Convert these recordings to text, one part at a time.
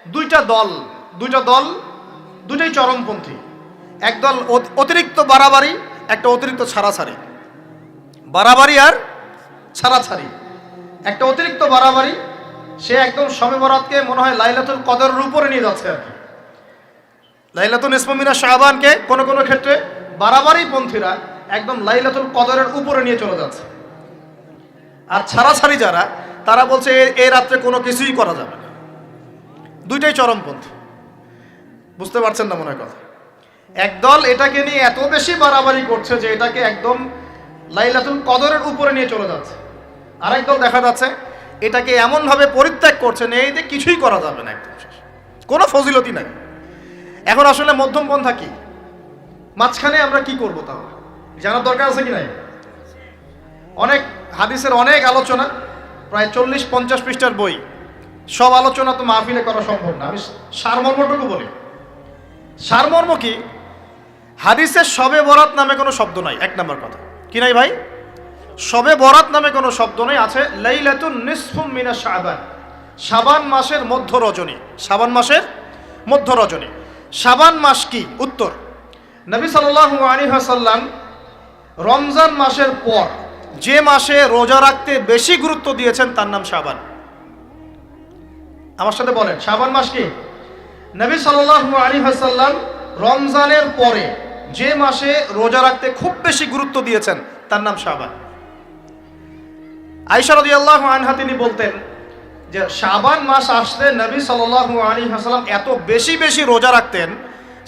দুইটা দল দুইটাই চরমপন্থী। একদল অতিরিক্ত বাড়াবাড়ি, একটা অতিরিক্ত ছাড়াছাড়ি। বাড়াবাড়ি আর ছাড়াছাড়ি। একটা অতিরিক্ত বাড়াবাড়ি, সে একদম শবে বরাতকে মনে হয় লাইলাতুল কদরের উপরে নিয়ে যাচ্ছে আর কি। লাইলাতুল নিসফু মিনাশ শাবানকে কোনো কোনো ক্ষেত্রে বাড়াবাড়ি পন্থীরা একদম লাইলাতুল কদরের উপরে নিয়ে চলে যাচ্ছে। আর ছাড়াছাড়ি যারা, তারা বলছে এই রাত্রে কোনো কিছুই করা যাবে না। দুইটাই চরমপন্থী। বুঝতে পারছেন না মনে হয় কথা? একদল এটাকে নিয়ে এত বেশি বাড়াবাড়ি করছে যে এটাকে একদম লাইলাতুল কদরের উপরে নিয়ে চলে যাচ্ছে। আরেক দল দেখা যাচ্ছে এটাকে এমনভাবে পরিত্যাগ করছে না, এই যে কিছুই করা যাবে না, একদম শেষ, কোনো ফজিলতি নাই। এখন আসলে মধ্যম পন্থা কি? মাঝখানে আমরা কি করব তাহলে জানার দরকার আছে কি নাই? অনেক হাদিসের অনেক আলোচনা, প্রায় 40-50 পৃষ্ঠার বই, সব আলোচনা তো মাহফিলে করা সম্ভব না। আমি সারমর্মটুকু বলি। সারমর্ম কি? হাদিসের শবে বরাত নামে কোনো শব্দ নাই, এক নম্বর কথা। কি নাই ভাই? শবে বরাত নামে কোনো শব্দ নাই। আছে লাইলাতুন নিসফু মিনাশ শাবান, শাবান মাসের মধ্য রজনী। শাবান মাসের মধ্য রজনী। শাবান মাস কি? উত্তর, নবী সাল্লাল্লাহু আলাইহি ওয়াসাল্লাম রমজান মাসের পর যে মাসে রোজা রাখতে বেশি গুরুত্ব দিয়েছেন তার নাম শাবান। আমার সাথে বলেন, শাবান মাস কি? নবী সাল্লাল্লাহু আলাইহি ওয়াসাল্লাম রমজানের পরে যে মাসে রোজা রাখতে খুব বেশি গুরুত্ব দিয়েছেন তার নাম শাবান। আয়েশা রাদিয়াল্লাহু আনহা তিনি বলতেন যে শাবান মাস আসলে নবী সাল্লাল্লাহু আলাইহি ওয়াসাল্লাম এত বেশি বেশি রোজা রাখতেন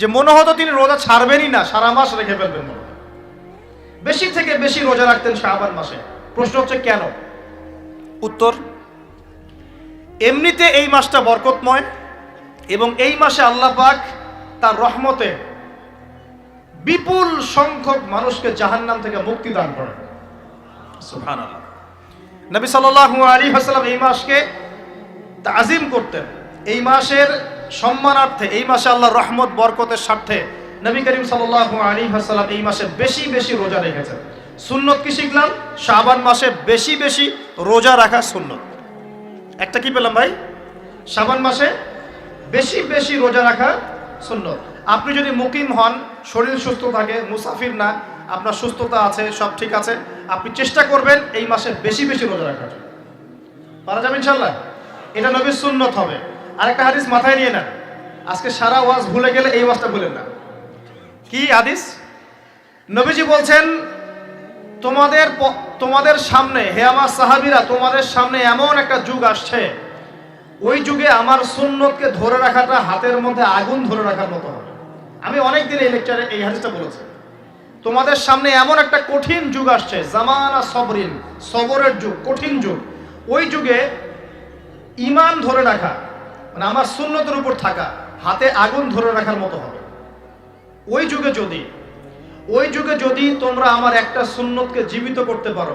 যে মনে হতো তিনি রোজা ছাড়বেনই না, সারা মাস রেখে ফেলবেন। মনে হতো বেশি থেকে বেশি রোজা রাখতেন শাবান মাসে। প্রশ্ন হচ্ছে কেন? উত্তর, এমনিতে এই মাসটা বরকতময় এবং এই মাসে আল্লাহ পাক তার রহমতে বিপুল সংখ্যক মানুষকে জাহান্নাম থেকে মুক্তি দান করেন। সুবহানাল্লাহ। নবী সাল্লাল্লাহু আলাইহি ওয়াসাল্লাম এই মাসকে তাজিম করতেন। এই মাসের সম্মানার্থে, এই মাসে আল্লাহর রহমত বরকতের স্বার্থে নবী করিম সাল্লাল্লাহু আলাইহি ওয়াসাল্লাম এই মাসে বেশি বেশি রোজা রেখেছেন। সুন্নত কি শিখলাম? শাবান মাসে বেশি বেশি রোজা রাখা সুন্নত। একটা কি পেলাম ভাই? শাবান মাসে বেশি বেশি রোজা রাখা সুন্নত। আপনি যদি মুকিম হন, শরীর সুস্থ থাকে, মুসাফির না, আপনার সুস্থতা আছে, সব ঠিক আছে, আপনি চেষ্টা করবেন এই মাসে বেশি বেশি রোজা রাখার। পারা যাবে ইনশাআল্লাহ। এটা নবীর সুন্নত হবে। আরেকটা হাদিস মাথায় নিয়ে নেন, আজকে সারা ওয়াজ ভুলে গেলে এই ওয়াজটা ভুলেন না। কি হাদিস? নবীজি বলছেন, তোমাদের সামনে, হে আমার সাহাবীরা, তোমাদের সামনে এমন একটা যুগ আসছে, ওই যুগে আমার সুন্নতকে ধরে রাখাটা হাতের মধ্যে আগুন ধরে রাখার মতো হবে। আমি অনেকদিন এই লেকচারে এই হাদিসটা বলেছি। তোমাদের সামনে এমন একটা কঠিন যুগ আসছে, জামানা সবরিন, সবরের যুগ, কঠিন যুগ। ওই যুগে ঈমান ধরে রাখা, মানে আমার সুন্নতের উপর থাকা, হাতে আগুন ধরে রাখার মতো হবে। ওই যুগে যদি তোমরা আমার একটা সুন্নতকে জীবিত করতে পারো,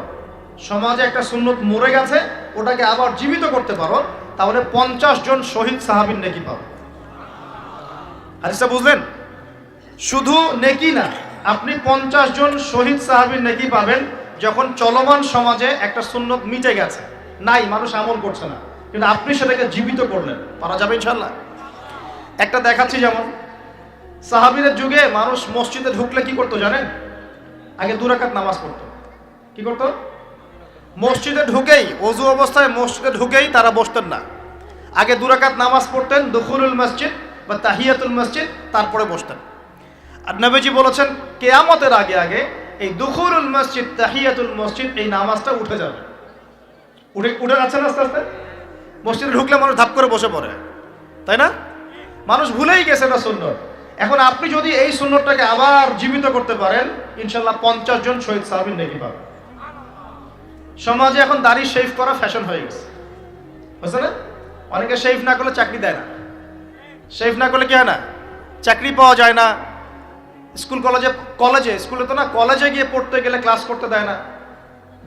সমাজে একটা সুন্নত মরে গেছে, ওটাকে আবার জীবিত করতে পারো, তাহলে 50 জন শহীদ সাহাবীর নেকি পাবে। হাদিসটা বুঝলেন? শুধু নেকি না, আপনি 50 জন শহীদ সাহাবীর নেকি পাবেন যখন চলমান সমাজে একটা সুন্নত মিটে গেছে, নাই, মানুষ আমল করছে না, কিন্তু আপনি সেটাকে জীবিত করলেন। পারা যাবে ইনশাআল্লাহ। একটা দেখাচ্ছি, যেমন সাহাবীদের যুগে মানুষ মসজিদে ঢুকলে কি করতো জানেন? আগে 2 রাকাত নামাজ পড়তো। কি করতো? মসজিদে ঢুকেই, ওযু অবস্থায় মসজিদে ঢুকেই তারা বসতেন না। আগে 2 রাকাত নামাজ পড়তেন, দুখুলুল মসজিদ বা তাহিয়াতুল মসজিদ, তারপরে বসতেন। আর নবীজি বলেছেন কিয়ামতের আগে আগে এই দুখুলুল মসজিদ, তাহিয়াতুল মসজিদ, এই নামাজটা উঠে যাবে। উঠে যাচ্ছে না আস্তে আস্তে। মসজিদে ঢুকলে মানুষ ধাপ করে বসে পড়ে, তাই না? মানুষ ভুলেই গেছে না সুন্নত। এখন আপনি যদি এই সুন্নতটাকে আবার জীবিত করতে পারেন, ইনশাআল্লাহ 50 জন শহীদ সাহাবীর নেকি পাবেন। সমাজে এখন দাড়ি শেভ করা ফ্যাশন হয়ে গেছে, বুঝছেন না? অনেকে শেভ না করলে চাকরি দেয় না। শেভ না করলে কি হয় না? চাকরি পাওয়া যায় না। স্কুলে তো না, কলেজে গিয়ে পড়তে গেলে ক্লাস করতে দেয় না।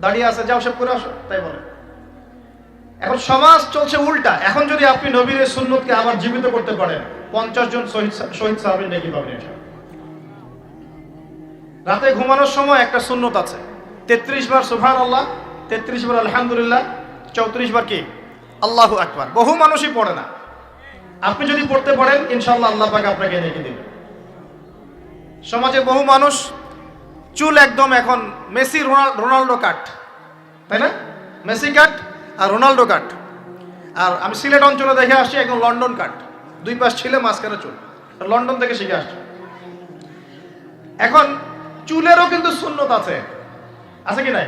দাঁড়িয়ে আছে, যাও শেভ করে আসো, তাই বলে। এখন সমাজ চলছে উল্টা। এখন যদি আপনি নবীর সুন্নতকে আবার জীবিত করতে পারেন, 50 জন শহীদ সাহাবীর নেকি পাবেন। রাতে ঘুমানোর সময় একটা সুন্নত আছে, 33 বার সুবহানাল্লাহ, 33 বার আলহামদুলিল্লাহ, 34 বার কি আল্লাহু আকবার। বহু মানুষই পড়ে না। আপনি যদি পড়তে পারেন ইনশাআল্লাহ আল্লাহ পাক আপনাকে রেখে দেবেন। সমাজে বহু মানুষ চুল একদম এখন মেসি রোনাল্ডো কাট, তাই না? মেসি কাট আর রোনাল্ডো কাট। আর আমি সিলেট অঞ্চলে দেখে আসছি একদম লন্ডন কাট, দুই পাশ ছিলে মাঝখানে চুল, লন্ডন থেকে শিখে আসছি। এখন চুলেরও কিন্তু সুন্নত আছে, আছে কি নাই?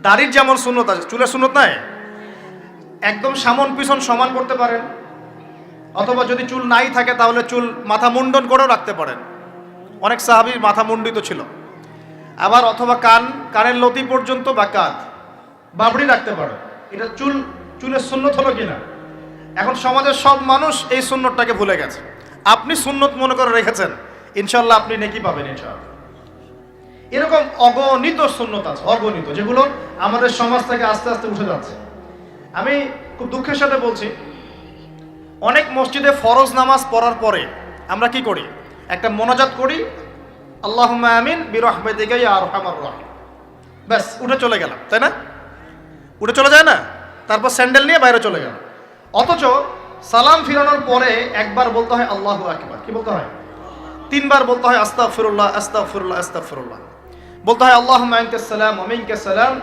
দাড়ির যেমন সুন্নত আছে, চুলের সুন্নত নাই। একদম সামন পিছন সমান করতে পারেন, অথবা যদি চুল নাই থাকে তাহলে চুল মাথা মুন্ডন করেও রাখতে পারেন। অনেক সাহাবীর মাথা মুন্ডিত ছিল। আবার অথবা কানের লতি পর্যন্ত বা কাঁধ বাবড়ি রাখতে পারে। এটা চুলের সুন্নত হলো কিনা? এখন সমাজের সব মানুষ এই সুন্নতটাকে ভুলে গেছে। আপনি সুন্নত মনে করে রেখেছেন, ইনশাল্লাহ আপনি নেকি পাবেন ইনশাআল্লাহ। এরকম অগণিত সুন্নত আছে, অগণিত, যেগুলো আমাদের সমাজ থেকে আস্তে আস্তে উঠে যাচ্ছে। আমি খুব দুঃখের সাথে বলছি, অনেক মসজিদে ফরজ নামাজ পড়ার পরে আমরা কি করি? একটা মোনাজাত করি, আল্লাহুম্মা আমিন বিরহমাতিকা ইয়া আরহামার রাহিম, ব্যাস উঠে চলে গেলাম, তাই না? উঠে চলে যায় না? তারপর স্যান্ডেল নিয়ে বাইরে চলে গেল। অথচ সালাম ফিরানোর পরে একবার বলতে হয় আল্লাহু আকবার, কি বলতে হয়? তিনবার বলতে হয় আস্তাগফিরুল্লাহ আস্তাগফিরুল্লাহ আস্তাগফিরুল্লাহ। বলতে হয় আল্লাহুম্মা আনতাস সালাম ওয়া মিনকাস সালাম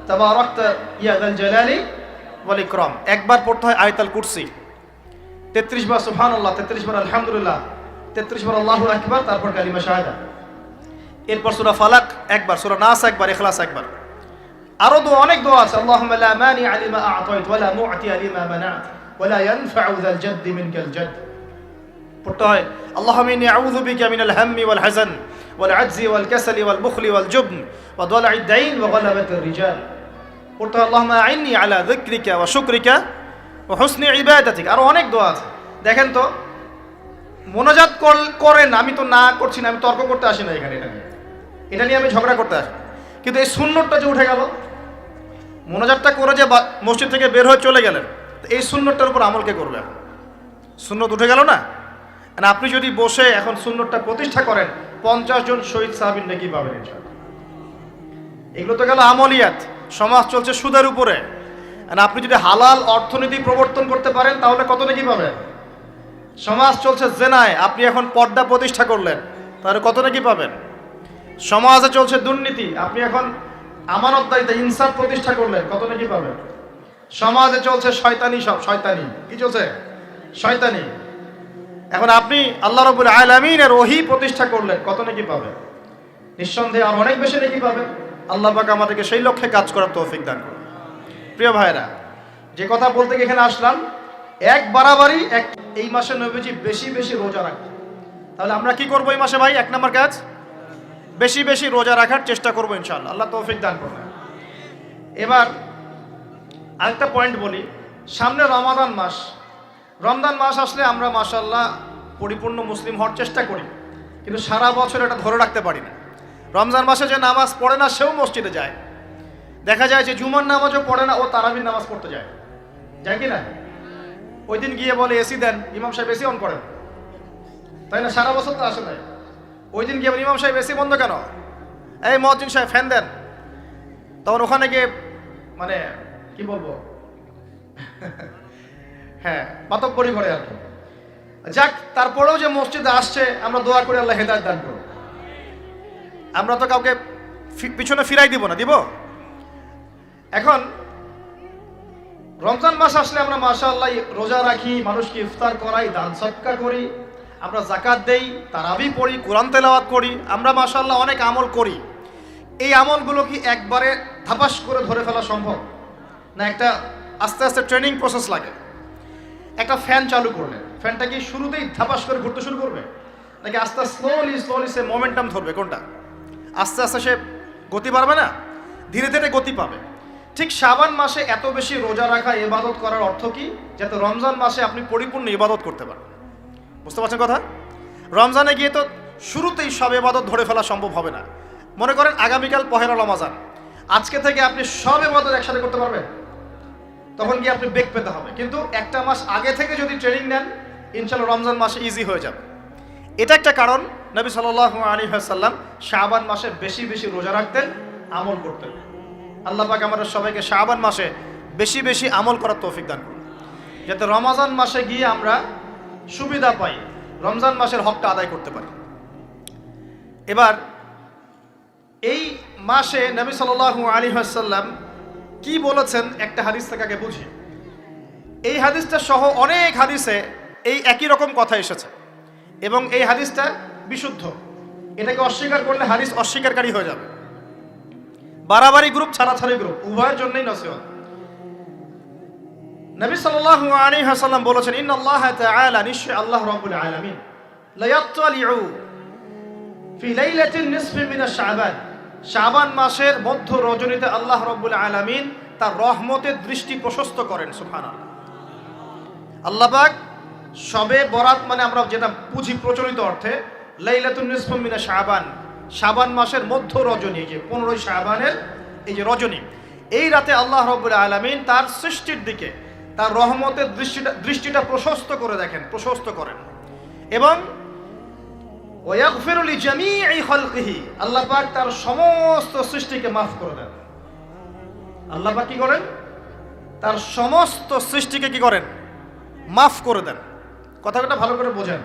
তাবারাকতা ইয়া যাল জালালি ওয়াল ইকরাম। একবার পড়তে হয় আয়াতুল কুরসি, 33 বার সুবহানাল্লাহ, 33 বার আলহামদুলিল্লাহ, 33 বার আল্লাহু আকবার, তারপর কালিমা শাহাদা। এরপর সূরা ফালাক একবার, সূরা নাস একবার, ইখলাস একবার। আরো দোয়া, অনেক দোয়া আছে। আল্লাহুম্মা লা মানিআ লিমা আ'তাইত ওয়া লা মু'তিয়া লিমা মানা'ত ওয়া লা ইয়ানফা'ু যাল জাদ্দি মিনকাল জাদ। পড়তে হয় আল্লাহুম্মা ইন্নী আউযু বিকা মিনাল হাম্মি ওয়াল হাযান ওয়াল আজজি ওয়াল কাসালি ওয়াল বুখলি ওয়াল জুবন ওয়া দালা'id দাইন ওয়া গালাবাতির রিজাল। পড়তে হয় আল্লাহুম্মা আ'ইন্নী আলা যিকরিকা ওয়া শুকরিকা ওয়া হুসনি ইবাদাতিক। আরো অনেক দোয়া আছে। দেখেন তো, মোনাজাত করেন, আমি তো না করছি না, আমি তর্ক করতে আসি না এখানে, এটা নিয়ে আমি ঝগড়া করতে আসি। কিন্তু এই সুন্নতটা যে উঠে গেল, মোনাজাতটা করে যে মসজিদ থেকে বের হয়ে চলে গেলেন, এই সুন্নতটার উপর আমল কে করবে? এখন সুন্নত উঠে গেল না? আপনি যদি বসে এখন সুন্নতটা প্রতিষ্ঠা করেন, 50 জন শহীদ সাহাবীর নেকি পাবেন ইনশাআল্লাহ। এগুলো তো গেল আমলিয়াত। সমাজ চলছে সুদের উপরে, আপনি যদি হালাল অর্থনীতি প্রবর্তন করতে পারেন তাহলে কত নেকি পাবেন? সমাজ চলছে জেনায়, আপনি এখন পর্দা প্রতিষ্ঠা করলেন, তাহলে কত নেকি পাবেন? সমাজে চলছে দুর্নীতি, আপনি এখন আমানতদারিতা ইনসাফ প্রতিষ্ঠা করলেন, কত নাকি পাবেন? সমাজে চলছে শয়তানি, সব শয়তানি, কি চলছে? শয়তানি। এখন আপনি আল্লাহ রাব্বুল আলামিনের ওহী প্রতিষ্ঠা করলেন, কত নাকি পাবেন? নিঃসন্দেহে আর অনেক বেশি নাকি পাবেন। আল্লাহ পাক আমাদেরকে সেই লক্ষ্যে কাজ করার তৌফিক দান করুন। প্রিয় ভাইরা, যে কথা বলতে এখানে আসলাম, এক বাড়াবাড়ি এই মাসে নবীজি বেশি বেশি রোজা রাখতেন। তাহলে আমরা কি করবো এই মাসে ভাই? 1 নম্বর কাজ, বেশি বেশি রোজা রাখার চেষ্টা করবো ইনশাআল্লাহ, আল্লাহ তৌফিক দান করবেন। এবার আরেকটা পয়েন্ট বলি, সামনে রমাদান মাস। রমজান মাস আসলে আমরা মাশাআল্লাহ পরিপূর্ণ মুসলিম হওয়ার চেষ্টা করি, কিন্তু সারা বছর এটা ধরে রাখতে পারি না। রমজান মাসে যে নামাজ পড়ে না সেও মসজিদে যায়। দেখা যায় যে জুমার নামাজও পড়ে না, ও তারাবির নামাজ পড়তে যায় কি না? ওই দিন গিয়ে বলে এসি দেন, ইমাম সাহেব এসি অন করেন, তাই না? সারা বছর তো আসে নাই। ওই দিন গিয়ে ইমাম সাহেব এসি বন্ধ কেন? এই মুয়াজ্জিন সাহেব ফ্যান দেন। তখন ওখানে গিয়ে মানে কি বলবো, হ্যাঁ মাতব্বরি করে আর কি। যাক, তারপরেও যে মসজিদে আসছে আমরা দোয়া করি আল্লাহ হেদায়েত দান করুন। আমরা তো কাউকে পিছনে ফিরাই দিব না, দিব? এখন রমজান মাস আসলে আমরা মাশাআল্লাহ রোজা রাখি, মানুষকে ইফতার করাই, দান সদকা করি, আমরা যাকাত দেই, তারাবি পড়ি, কোরআন তেলাওয়াত করি, আমরা মাশাআল্লাহ অনেক আমল করি। এই আমলগুলো কি একবারে ধাপাস করে ধরে ফেলা সম্ভব না? একটা আস্তে আস্তে ট্রেনিং প্রসেস লাগে। একটা ফ্যান চালু করলে ফ্যানটা কি শুরুতেই ধাপাস করে ঘুরতে শুরু করবে, নাকি আস্তে স্লোলি সে মোমেন্টাম ধরবে? কোনটা? আস্তে আস্তে সে গতি বাড়বে না, ধীরে ধীরে গতি পাবে। ঠিক শাবান মাসে এত বেশি রোজা রাখা, ইবাদত করার অর্থ কি? যাতে রমজান মাসে আপনি পরিপূর্ণ ইবাদত করতে পারেন। বুঝতে পারছেন কথা? রমজানে গিয়ে তো শুরুতেই সব ইবাদত ধরে ফেলা সম্ভব হবে না। মনে করেন আগামীকাল পহেলা রমজান, আজকে থেকে আপনি সব ইবাদত একসাথে করতে পারবেন? তখন গিয়ে আপনি বেগ পেতে হবে। কিন্তু একটা মাস আগে থেকে যদি ট্রেনিং নেন, ইনশাআল্লাহ রমজান মাসে ইজি হয়ে যাবে। এটা একটা কারণ নবী সাল্লাল্লাহু আলাইহি ওয়াসাল্লাম শাবান মাসে বেশি বেশি রোজা রাখতেন, আমল করতেন। আল্লাহ পাক আমাদের সবাইকে শাবান মাসে বেশি বেশি আমল করার তৌফিক দান করুন, যাতে রমজান মাসে গিয়ে আমরা সুবিধা পাই, রমজান মাসের হকটা আদায় করতে পারি। এবার এই মাসে নবী সাল্লাল্লাহু আলাইহি ওয়াসাল্লাম কি বলেছেন একটা হাদিস থেকে আগে বুঝি। এই হাদিসটা সহ অনেক হাদিসে এই একই রকম কথা এসেছে এবং এই হাদিসটা বিশুদ্ধ। এটাকে অস্বীকার করলে হাদিস অস্বীকারী হয়ে যাবে। বাড়াবাড়ি গ্রুপ, ছাড়াছাড়ি গ্রুপ, উভয়ের জন্যই নসিহত। নবী সাল্লাল্লাহু আলাইহি ওয়াসাল্লাম বলেছেন, ইন্নাল্লাহ তাআলা, নিশ্চয় আল্লাহ রাব্বুল আলামিন, লা ইয়াত্তালিউ ফি লাইলাতিন নিসফি মিন শাবান, শাবান মাসের মধ্য রজনীতে আল্লাহ রাব্বুল আলামিন তার রহমতের দৃষ্টি প্রশস্ত করেন। সুবহানাল্লাহ। আল্লাহ পাক শবে বরাত মানে আমরা যেটা বুঝি প্রচলিত অর্থে, লাইলাতুন নিসফি মিন শাবান, শাবান মাসের মধ্য রজনী, যে 15 শাবানের এই যে রজনী, এই রাতে আল্লাহ রাব্বুল আলামিন তার সৃষ্টির দিকে তার রহমতের দৃষ্টিটা প্রশস্ত করে দেখেন, প্রশস্ত করেন। এবং ওয়াগফিরু লিজামিই খালকিহি, আল্লাহ পাক তার সমস্ত সৃষ্টিকে মাফ করে দেন। আল্লাহ পাক কি করেন? তার সমস্ত সৃষ্টিকে কি করেন? মাফ করে দেন। কথাটা ভালো করে বোঝেন।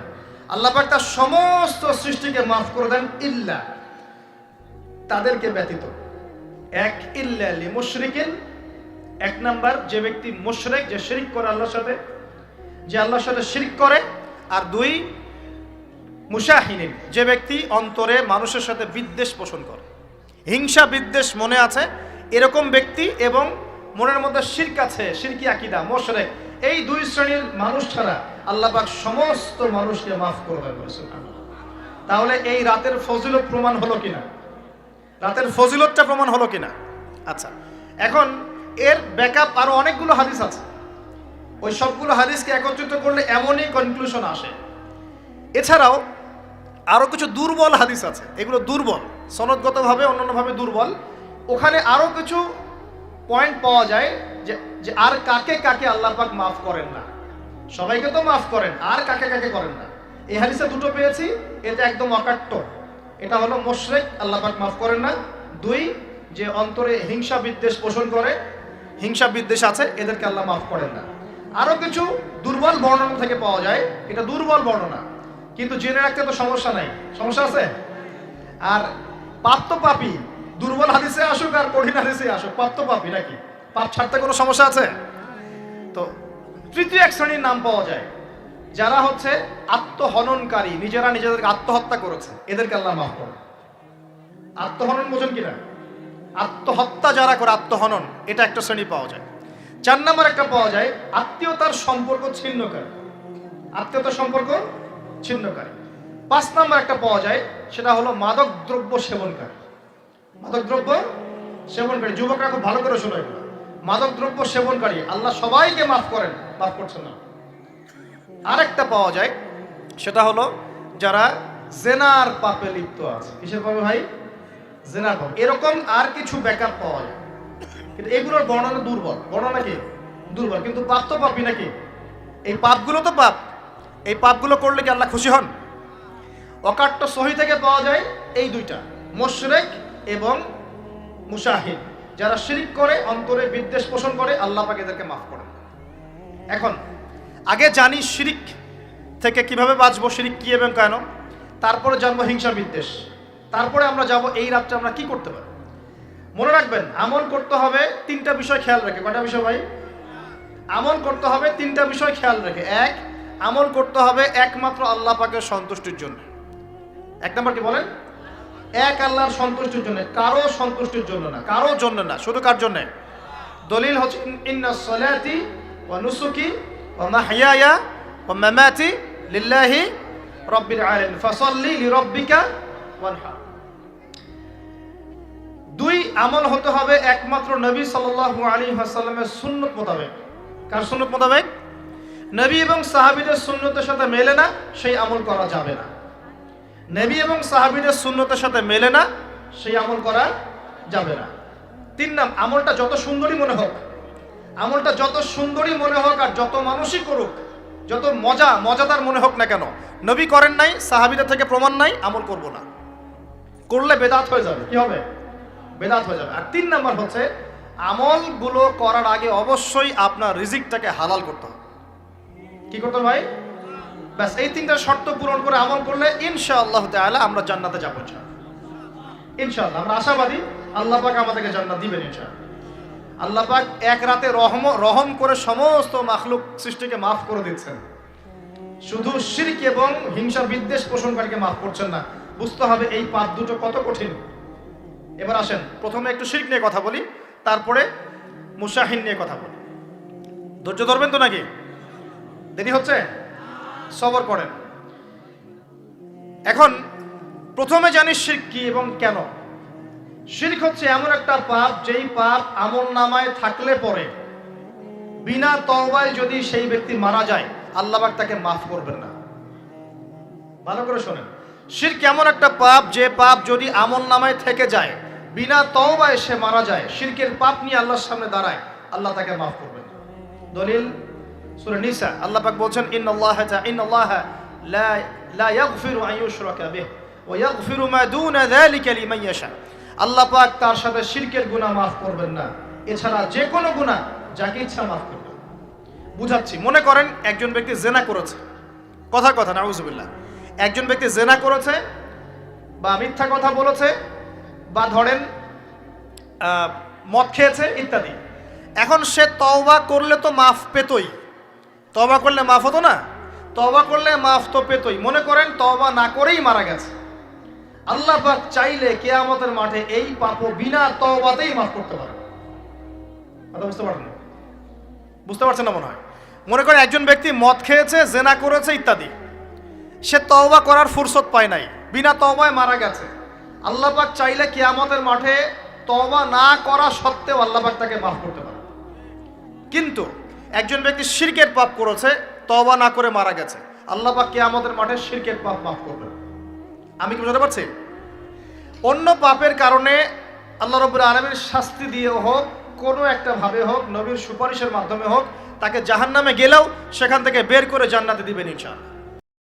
আল্লাহ পাক তার সমস্ত সৃষ্টিকে মাফ করে দেন, ইল্লা, তাদেরকে ব্যতীত। এক, ইল্লা লিমুশরিকিন, এক নাম্বার যে ব্যক্তি মুশরিক, যে শিরক করে আল্লাহর সাথে, যে আল্লাহর সাথে শিরক করে। আর দুই, মুশাহিনিন, যে ব্যক্তি অন্তরে মানুষের সাথে বিদ্বেষ পোষণ করে, হিংসা বিদ্বেষ মনে আছে এরকম ব্যক্তি, এবং মনের মধ্যে শিরক আছে, শিরকি আকীদা, মুশরিক, এই দুই শ্রেণীর মানুষ ছাড়া আল্লাহ পাক সমস্ত মানুষকে মাফ করে দেন। তাহলে এই রাতের ফজিলত প্রমাণ হলো কিনা? রাতের ফজিলতটা প্রমাণ হলো কিনা? আচ্ছা, এখন এর ব্যাকআপ আরো অনেকগুলো হাদিস আছে। ওই সবগুলো হাদিসকে একত্রিত করলে এমনই কনক্লুশন আসে। এছাড়াও আরো কিছু দুর্বল হাদিস আছে, এগুলো দুর্বল, সনদগতভাবে অন্যান্যভাবে দুর্বল। ওখানে আরো কিছু পয়েন্ট পাওয়া যায় যে আর কাকে কাকে আল্লাহ পাক মাফ করেন না। সবাইকে তো মাফ করেন, আর কাকে কাকে করেন না। এই হাদিসে দুটো পেয়েছি, এটা একদম অকাট্য। এটা হলো মুশরিক, আল্লাহ পাক মাফ করেন না। দুই, যে অন্তরে হিংসা বিদ্বেষ পোষণ করে, হিংসা বিদ্বেষ আছে, এদেরকে আল্লাহ মাফ করেন না। আরো কিছু দুর্বল বর্ণনা থেকে পাওয়া যায়, এটা দুর্বল বর্ণনা, কিন্তু জেনে রাখতে তো সমস্যা নাই। সমস্যা আছে? আর পাপ তো পাপী, দুর্বল হাদিসে আসুক আর কঠিন হাদিসে আসুক, পাপ তো পাপী নাকি? পাপ ছাড়তে কোনো সমস্যা আছে? তো তৃতীয় এক শ্রেণীর নাম পাওয়া যায়, যারা হচ্ছে আত্মহননকারী, নিজেরা নিজেদেরকে আত্মহত্যা করেছে, এদেরকে আল্লাহ মাফ করেন। আত্মহনন বোঝেন কিনা? আত্মহত্যা যারা করে, আত্মহনন, এটা একটা শ্রেণী পাওয়া যায়। 4 নম্বর একটা পাওয়া যায় আত্মীয়তার সম্পর্ক ছিন্নকারী, আত্মীয়তার সম্পর্ক ছিন্নকারী। 5 নম্বর একটা পাওয়া যায়, সেটা হলো মাদক দ্রব্য সেবনকারী। মাদক দ্রব্য সেবনকারী, যুবকরা খুব ভালো করে শোনো এগুলো। মাদক দ্রব্য সেবনকারী আল্লাহ সবাইকে মাফ করেন, মাফ করছেন না। আরেকটা পাওয়া যায়, সেটা হলো যারা জেনার পাপে লিপ্ত আছে। কিসের পাপে ভাই? জেনার পাপ। এরকম আর কিছু ব্যাকআপ পাওয়া যায়, কিন্তু এগুলোর বর্ণনা দুর্বল। বর্ণনা কি? দুর্বল। কিন্তু পাপ তো পাপই নাকি? এই পাপগুলো তো পাপ। এই পাপগুলো করলে কি আল্লাহ খুশি হন? অকাট্য সহি থেকে পাওয়া যায় এই দুইটা, মুশরিক এবং মুশাহিদ, যারা শিরক করে, অন্তরে বিদ্বেষ পোষণ করে, আল্লাহ পাক এদেরকে মাফ করেন। এখন আগে জানি শিরক থেকে কিভাবে বাঁচবো, শিরক কি এবং কেন, তারপরে জানবো হিংসা বিদ্বেষ, তারপরে আমরা যাব এই রাতটা আমরা কি করতে পারি। মনে রাখবেন, আমল করতে হবে 3টা বিষয় খেয়াল রেখে। কয়টা বিষয় ভাই? আমল করতে হবে 3টা বিষয় খেয়াল রেখে। এক, আমল করতে হবে একমাত্র আল্লাহ পাকের সন্তুষ্টির জন্য। 1 নম্বর কি বলেন? এক আল্লাহর সন্তুষ্টির জন্য, কারো সন্তুষ্টির জন্য না, কারো জন্য না, শুধু কার জন্য? দলিল হচ্ছে ইন্নাস সালাতি ওয়া নুসুকি ওয়া মাহইয়ায়া ওয়া মামাতি লিল্লাহি রাব্বিল আলামিন ফাসাল্লি লিরাব্বিকা ওয়ানহার। 2, আমল হতে হবে একমাত্র নবী সাল্লাল্লাহু আলাইহি ওয়াসাল্লামের সুন্নাত মোতাবেক। কার সুন্নাত মোতাবেক? নবী এবং সাহাবীদের সুন্নতের সাথে মেলে না, সেই আমল করা যাবে না। নবী এবং সাহাবীদের সুন্নতের সাথে মেলে না, সেই আমল করা যাবে না। 3 নম্বর, আমলটা যত সুন্দরী মনে হোক, আমলটা যত সুন্দরী মনে হোক আর যত মানুষই করুক, যত মজাদার মনে হোক না কেন, নবী করেন নাই, সাহাবীদের থেকে প্রমাণ নাই, আমল করব না। করলে বেদাত হয়ে যাবে। কি হবে? বেদাত হয়ে যাবে। আর 3 নম্বর হচ্ছে, আমলগুলো করার আগে অবশ্যই আপনার রিজিকটাকে হালাল করতে হবে। কি করতে হবে ভাই? ব্যাস এই তিনটা শর্ত পূরণ করে আমল করলে ইনশাআল্লাহ তাআলা আমরা জান্নাতে যাবো ইনশাআল্লাহ। আমরা আশাবাদী আল্লাহ পাক আমাদেরকে জান্নাত দিবেন ইনশাআল্লাহ। আল্লাহ পাক এক রাতে রহম করে সমস্ত মাখলুক সৃষ্টিকে মাফ করে দিচ্ছেন, শুধু শিরক এবং হিংসা বিদ্বেষ পোষণকারীকে মাফ করছেন না। বুঝতে হবে এই পাপ দুটো কত কঠিন। এবার আসেন প্রথমে একটু শিরক নিয়ে কথা বলি, তারপরে মুশাহিন নিয়ে কথা বলি। ধৈর্য ধরবেন তো নাকি? দেরি হচ্ছে? সবর করেন। এখন প্রথমে জানি শিরক কি এবং কেন। শিরক হচ্ছে এমন একটা পাপ যেই পাপ আমলনামায় থাকলে পরে বিনা তওবায় যদি সেই ব্যক্তি মারা যায় আল্লাহ পাক তাকে মাফ করবেন না। ভালো করে শোনেন, শিরক এমন একটা পাপ যে পাপ যদি আমলনামায় থেকে যায় বিনা তওবায় সে মারা যায়, শিরকের পাপ নিয়ে আল্লাহর সামনে দাঁড়ায়, আল্লাহ তাকে মাফ করবেন। দলিল সূরা নিসা, আল্লাহ পাক বলছেন ইন্নাল্লাহা লা ইয়াগফিরু আন ইউশরাকা বিহি ওয়া ইয়াগফিরু মা দুনা যালিকা লিমান ইয়াশা। আল্লাহ পাক তার সাথে শিরকের গুনাহ মাফ করবেন না, এছাড়া যে কোনো গুনাহ যাকে ইচ্ছা মাফ করবেন। বুঝাচ্ছি, মনে করেন একজন ব্যক্তি জেনা করেছে, কথা নাউজুবিল্লাহ, একজন ব্যক্তি জেনা করেছে বা মিথ্যা কথা বলেছে বা ধরেন মদ খেয়েছে ইত্যাদি। এখন সে তওবা করলে তো মাফ পেতই, তওবা করলে মাফ হতো না? তওবা করলে মাফ তো পেতই। মনে করেন তওবা না করেই মারা গেছে, আল্লাহ পাক চাইলে কিয়ামতের মাঠে এই পাপও বিনা তওবাতেই মাফ করতে পারে। কথা বুঝতে পারছেন না মনে হয়? মনে করেন একজন ব্যক্তি মদ খেয়েছে, জেনা করেছে ইত্যাদি, সে তওবা করার ফুরসত পায় নাই, বিনা তওবায় মারা গেছে। আল্লাহ পাক চাইলে কিয়ামতের মাঠে তওবা না করা সত্ত্বেও আল্লাহ পাক তাকে মাফ করতে পারে। কিন্তু একজন ব্যক্তি শিরকের পাপ করেছে, তওবা না করে মারা গেছে, আল্লাহ পাক কিয়ামতের মাঠে শিরকের পাপ মাফ করবেন। আমি কি বুঝতে পারছি? অন্য পাপের কারণে আল্লাহ রাব্বুল আলামিন শাস্তি দিয়ে হোক, কোনো একটা ভাবে হোক, নবীর সুপারিশের মাধ্যমে হোক, তাকে জাহান্নামে গেলেও সেখান থেকে বের করে জান্নাতে দিবেন ইনশাআল্লাহ।